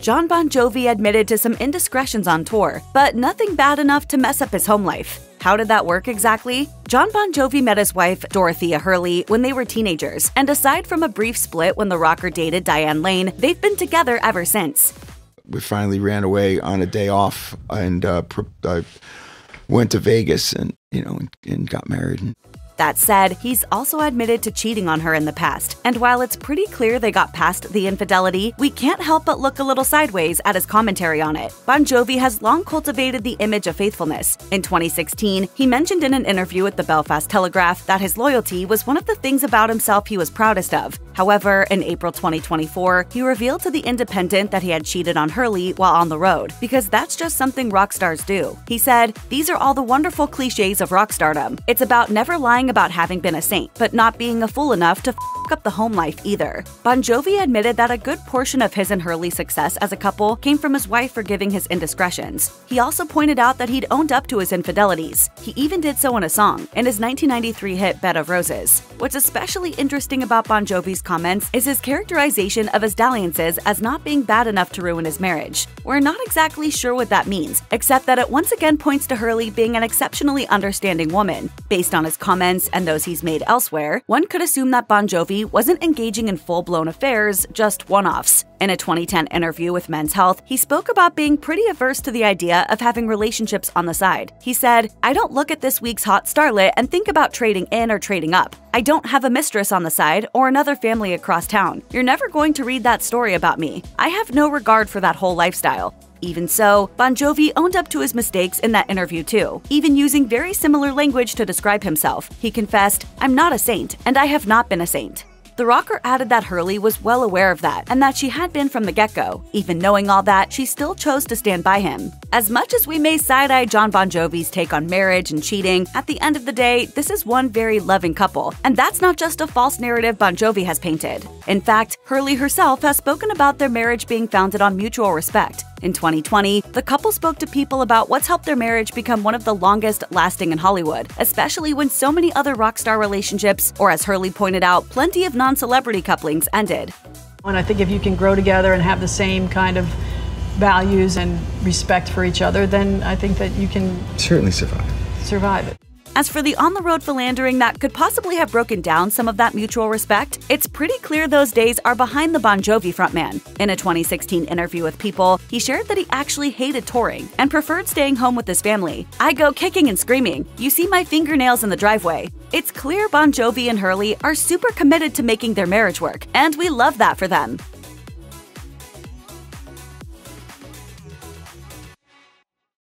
Jon Bon Jovi admitted to some indiscretions on tour, but nothing bad enough to mess up his home life. How did that work exactly? Jon Bon Jovi met his wife, Dorothea Hurley, when they were teenagers, and aside from a brief split when the rocker dated Diane Lane, they've been together ever since. We finally ran away on a day off, and I went to Vegas and got married. That said, he's also admitted to cheating on her in the past, and while it's pretty clear they got past the infidelity, we can't help but look a little sideways at his commentary on it. Bon Jovi has long cultivated the image of faithfulness. In 2016, he mentioned in an interview with the Belfast Telegraph that his loyalty was one of the things about himself he was proudest of. However, in April 2024, he revealed to The Independent that he had cheated on Hurley while on the road, because that's just something rock stars do. He said, "These are all the wonderful cliches of rock stardom. It's about never lying about having been a saint, but not being a fool enough to f up the home life either." Bon Jovi admitted that a good portion of his and Hurley's success as a couple came from his wife forgiving his indiscretions. He also pointed out that he'd owned up to his infidelities. He even did so in a song, in his 1993 hit Bed of Roses. What's especially interesting about Bon Jovi's comments is his characterization of his dalliances as not being bad enough to ruin his marriage. We're not exactly sure what that means, except that it once again points to Hurley being an exceptionally understanding woman. Based on his comments and those he's made elsewhere, one could assume that Bon Jovi wasn't engaging in full-blown affairs, just one-offs. In a 2010 interview with Men's Health, he spoke about being pretty averse to the idea of having relationships on the side. He said, "I don't look at this week's hot starlet and think about trading in or trading up. I don't have a mistress on the side or another family across town. You're never going to read that story about me. I have no regard for that whole lifestyle." Even so, Bon Jovi owned up to his mistakes in that interview too, even using very similar language to describe himself. He confessed, "I'm not a saint, and I have not been a saint." The rocker added that Hurley was well aware of that, and that she had been from the get-go. Even knowing all that, she still chose to stand by him. As much as we may side-eye Jon Bon Jovi's take on marriage and cheating, at the end of the day, this is one very loving couple, and that's not just a false narrative Bon Jovi has painted. In fact, Hurley herself has spoken about their marriage being founded on mutual respect. In 2020, the couple spoke to people about what's helped their marriage become one of the longest lasting in Hollywood, especially when so many other rock star relationships, or as Hurley pointed out, plenty of non-celebrity couplings ended. And I think if you can grow together and have the same kind of values and respect for each other, then I think that you can certainly survive it. As for the on-the-road philandering that could possibly have broken down some of that mutual respect, it's pretty clear those days are behind the Bon Jovi frontman. In a 2016 interview with People, he shared that he actually hated touring and preferred staying home with his family. "I go kicking and screaming. You see my fingernails in the driveway." It's clear Bon Jovi and Hurley are super committed to making their marriage work, and we love that for them.